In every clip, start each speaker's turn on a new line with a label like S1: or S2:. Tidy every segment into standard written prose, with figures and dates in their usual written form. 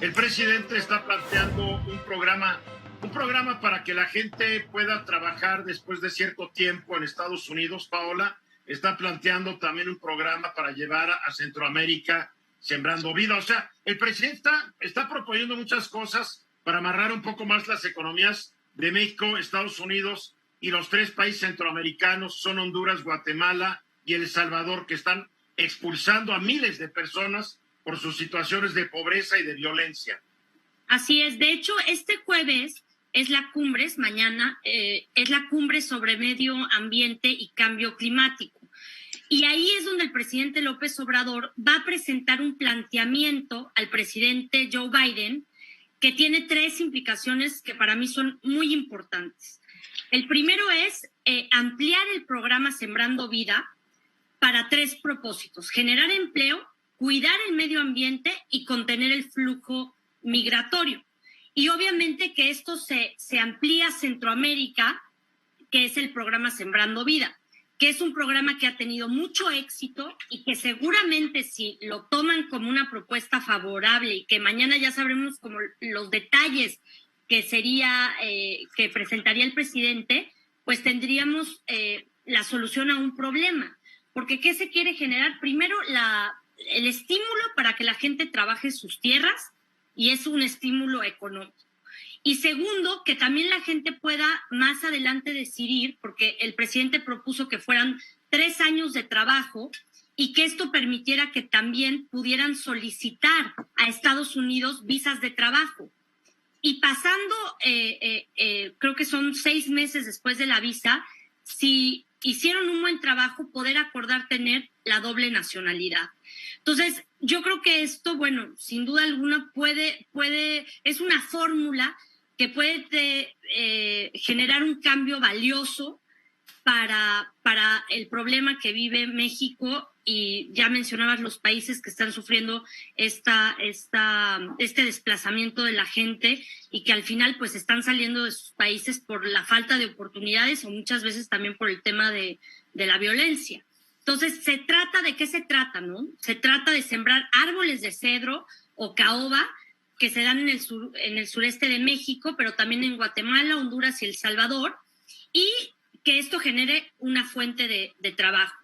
S1: El presidente está planteando un programa para que la gente pueda trabajar después de cierto tiempo en Estados Unidos. Paola está planteando también un programa para llevar a Centroamérica Sembrando Vida. O sea, el presidente está proponiendo muchas cosas para amarrar un poco más las economías de México, Estados Unidos y los tres países centroamericanos son Honduras, Guatemala y El Salvador, que están expulsando a miles de personas por sus situaciones de pobreza y de violencia.
S2: Así es. De hecho, este jueves es la cumbre, mañana, es la cumbre sobre medio ambiente y cambio climático. Y ahí es donde el presidente López Obrador va a presentar un planteamiento al presidente Joe Biden que tiene tres implicaciones que para mí son muy importantes. El primero es ampliar el programa Sembrando Vida para tres propósitos: generar empleo, cuidar el medio ambiente y contener el flujo migratorio. Y obviamente que esto se amplía a Centroamérica, que es el programa Sembrando Vida, que es un programa que ha tenido mucho éxito y que seguramente si lo toman como una propuesta favorable y que mañana ya sabremos como los detalles que sería, que presentaría el presidente, pues tendríamos la solución a un problema. Porque ¿qué se quiere generar? Primero, el estímulo para que la gente trabaje sus tierras, y es un estímulo económico. Y segundo, que también la gente pueda más adelante decidir, porque el presidente propuso que fueran 3 años de trabajo y que esto permitiera que también pudieran solicitar a Estados Unidos visas de trabajo. Y pasando, creo que son 6 meses después de la visa, si hicieron un buen trabajo, poder acordar tener la doble nacionalidad. Entonces, yo creo que esto, bueno, sin duda alguna es una fórmula que puede generar un cambio valioso para el problema que vive México, y ya mencionabas los países que están sufriendo este desplazamiento de la gente y que al final pues están saliendo de sus países por la falta de oportunidades o muchas veces también por el tema de la violencia. Entonces, ¿de qué se trata, no? Se trata de sembrar árboles de cedro o caoba que se dan en el sureste de México, pero también en Guatemala, Honduras y El Salvador, y que esto genere una fuente de trabajo.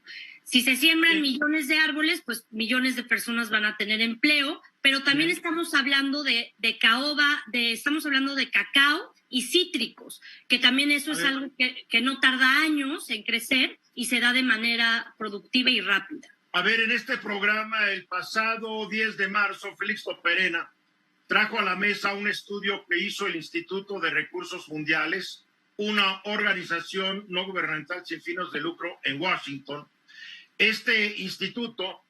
S2: Si se siembran millones de árboles, pues millones de personas van a tener empleo, pero también estamos hablando de caoba, estamos hablando de cacao y cítricos, que también eso es algo que no tarda años en crecer y se da de manera productiva y rápida.
S1: A ver, en este programa, el pasado 10 de marzo, Félix Loperena trajo a la mesa un estudio que hizo el Instituto de Recursos Mundiales, una organización no gubernamental sin fines de lucro en Washington. Este instituto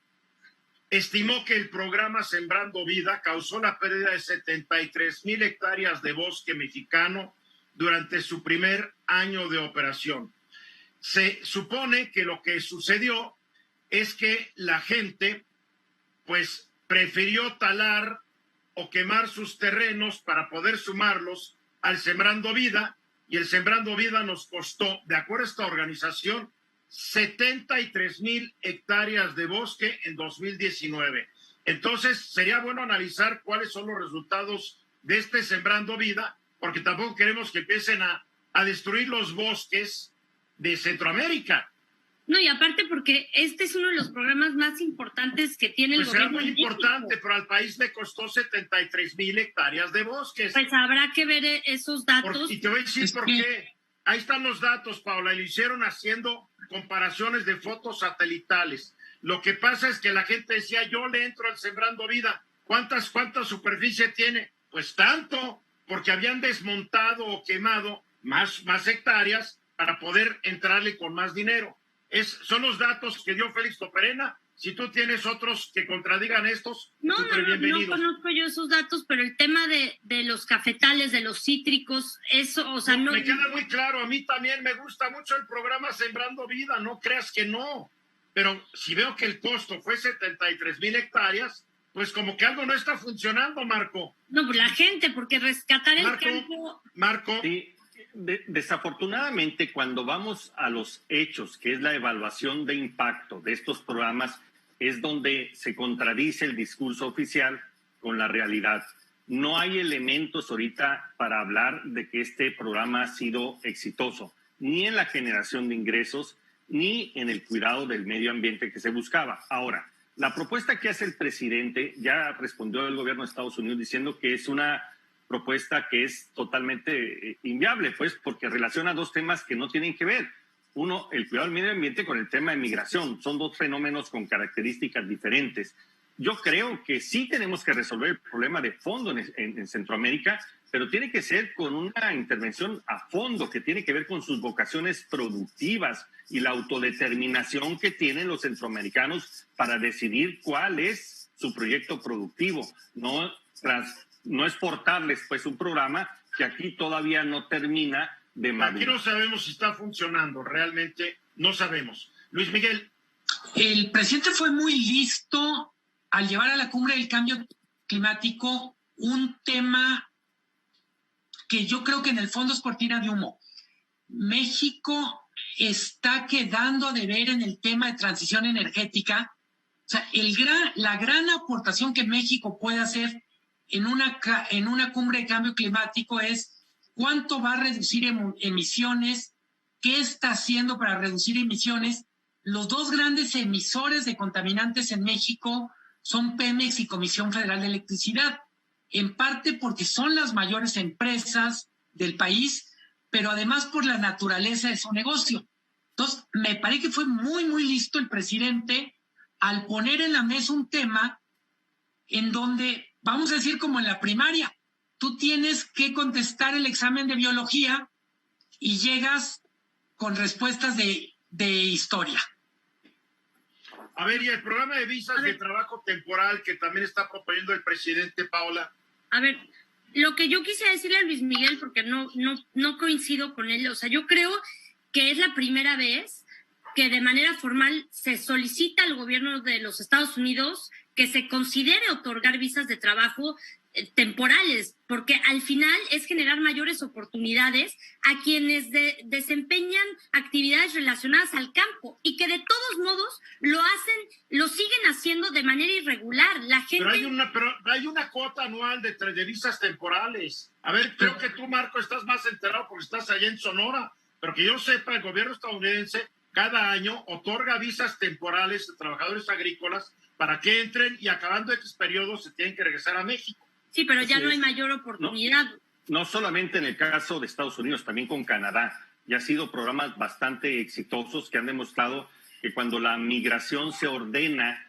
S1: estimó que el programa Sembrando Vida causó la pérdida de 73,000 hectáreas de bosque mexicano durante su primer año de operación. Se supone que lo que sucedió es que la gente pues prefirió talar o quemar sus terrenos para poder sumarlos al Sembrando Vida, y el Sembrando Vida nos costó, de acuerdo a esta organización, 73,000 hectáreas de bosque en 2019. Entonces, sería bueno analizar cuáles son los resultados de este Sembrando Vida, porque tampoco queremos que empiecen a destruir los bosques de Centroamérica.
S2: No, y aparte porque este es uno de los programas más importantes que tiene el gobierno.
S1: Pues será muy importante, pero al país le costó 73,000 hectáreas de bosques.
S2: Pues habrá que ver esos datos.
S1: Y te voy a decir por qué. Ahí están los datos, Paula, y lo hicieron haciendo comparaciones de fotos satelitales. Lo que pasa es que la gente decía, yo le entro al Sembrando Vida. ¿Cuánta superficie tiene? Pues tanto, porque habían desmontado o quemado más hectáreas para poder entrarle con más dinero. Son los datos que dio Félix Loperena. Si tú tienes otros que contradigan estos,
S2: no conozco yo esos datos, pero el tema de los cafetales, de los cítricos, eso, o sea, no.
S1: Me queda muy claro, a mí también me gusta mucho el programa Sembrando Vida, no creas que no. Pero si veo que el costo fue 73,000 hectáreas, pues como que algo no está funcionando, Marco.
S2: No, pues la gente, porque rescatar el campo.
S1: Marco.
S3: Sí. Desafortunadamente, cuando vamos a los hechos, que es la evaluación de impacto de estos programas, es donde se contradice el discurso oficial con la realidad. No hay elementos ahorita para hablar de que este programa ha sido exitoso, ni en la generación de ingresos, ni en el cuidado del medio ambiente que se buscaba. Ahora, la propuesta que hace el presidente, ya respondió el gobierno de Estados Unidos diciendo que es una propuesta que es totalmente inviable, pues, porque relaciona dos temas que no tienen que ver. Uno, el cuidado del medio ambiente con el tema de migración. Son dos fenómenos con características diferentes. Yo creo que sí tenemos que resolver el problema de fondo en Centroamérica, pero tiene que ser con una intervención a fondo que tiene que ver con sus vocaciones productivas y la autodeterminación que tienen los centroamericanos para decidir cuál es su proyecto productivo. No exportarles pues un programa que aquí todavía no termina de madurar.
S1: Aquí no sabemos si está funcionando, realmente no sabemos. Luis Miguel.
S4: El presidente fue muy listo al llevar a la cumbre del cambio climático un tema que yo creo que en el fondo es cortina de humo. México está quedando a deber en el tema de transición energética. O sea, la gran aportación que México puede hacer en una cumbre de cambio climático es cuánto va a reducir emisiones, qué está haciendo para reducir emisiones. Los dos grandes emisores de contaminantes en México son Pemex y Comisión Federal de Electricidad, en parte porque son las mayores empresas del país, pero además por la naturaleza de su negocio. Entonces, me parece que fue muy, muy listo el presidente al poner en la mesa un tema en donde, vamos a decir como en la primaria, tú tienes que contestar el examen de biología y llegas con respuestas de historia.
S1: A ver, y el programa de visas de trabajo temporal que también está proponiendo el presidente, Paola.
S2: A ver, lo que yo quise decirle a Luis Miguel, porque no coincido con él, o sea, yo creo que es la primera vez que de manera formal se solicita al gobierno de los Estados Unidos que se considere otorgar visas de trabajo temporales, porque al final es generar mayores oportunidades a quienes desempeñan actividades relacionadas al campo y que de todos modos lo siguen haciendo de manera irregular. La gente...
S1: Pero hay una cuota anual de visas temporales. A ver, creo que tú, Marco, estás más enterado porque estás allá en Sonora, pero que yo sepa, el gobierno estadounidense cada año otorga visas temporales a trabajadores agrícolas para que entren y acabando X periodos se tienen que regresar a México.
S2: Sí, pero ya no hay mayor oportunidad.
S3: No solamente en el caso de Estados Unidos, también con Canadá. Ya han sido programas bastante exitosos que han demostrado que cuando la migración se ordena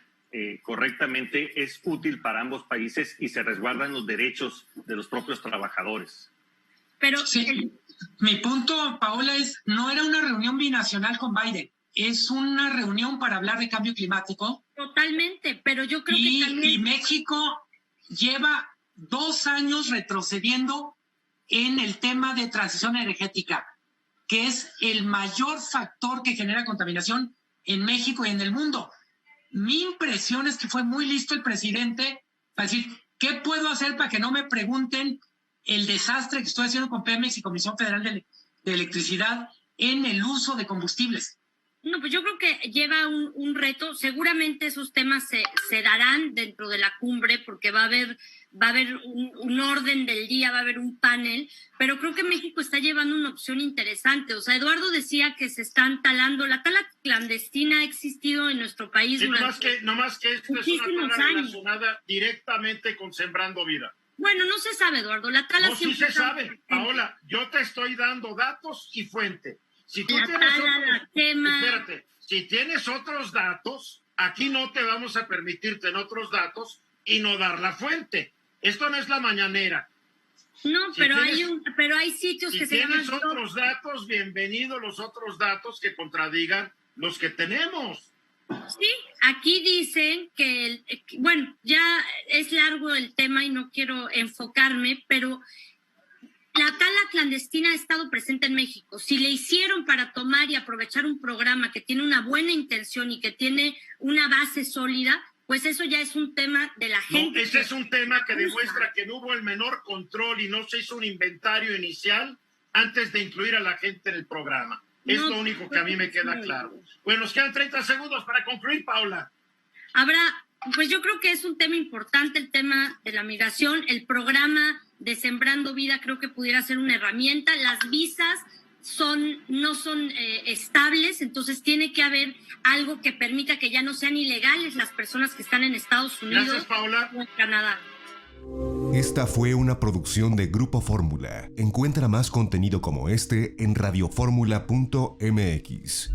S3: correctamente es útil para ambos países y se resguardan los derechos de los propios trabajadores.
S2: Pero
S4: sí, mi punto, Paola, no era una reunión binacional con Biden, es una reunión para hablar de cambio climático.
S2: Totalmente, pero yo creo que también...
S4: Y México lleva 2 años retrocediendo en el tema de transición energética, que es el mayor factor que genera contaminación en México y en el mundo. Mi impresión es que fue muy listo el presidente para decir, ¿qué puedo hacer para que no me pregunten el desastre que estoy haciendo con Pemex y Comisión Federal de Electricidad en el uso de combustibles?
S2: No, pues yo creo que lleva un reto. Seguramente esos temas se darán dentro de la cumbre porque va a haber un orden del día, va a haber un panel, pero creo que México está llevando una opción interesante. O sea, Eduardo decía que se están talando. La tala clandestina ha existido en nuestro país
S1: sí,
S2: durante
S1: no más que esto es una tala relacionada directamente con Sembrando Vida.
S2: Bueno, no se sabe, Eduardo. La tala
S1: no, sí se sabe. Paola, yo te estoy dando datos y fuente. Si tú si tienes otros datos, aquí no te vamos a permitir tener otros datos y no dar la fuente. Esto no es la mañanera.
S2: No, pero hay sitios que se llaman...
S1: Si tienes otros datos, bienvenidos los otros datos que contradigan los que tenemos.
S2: Sí, aquí dicen que, bueno, ya es largo el tema y no quiero enfocarme, pero... La tala clandestina ha estado presente en México. Si le hicieron para tomar y aprovechar un programa que tiene una buena intención y que tiene una base sólida, pues eso ya es un tema de la gente.
S1: No, ese es un tema que demuestra que no hubo el menor control y no se hizo un inventario inicial antes de incluir a la gente en el programa. Es lo único que a mí me queda claro. Bueno, nos quedan 30 segundos para concluir, Paula.
S2: Pues yo creo que es un tema importante el tema de la migración. El programa de Sembrando Vida creo que pudiera ser una herramienta. Las visas no son estables, entonces tiene que haber algo que permita que ya no sean ilegales las personas que están en Estados Unidos.
S1: Gracias, Paola.
S2: O en Canadá.
S5: Esta fue una producción de Grupo Fórmula. Encuentra más contenido como este en radioformula.mx.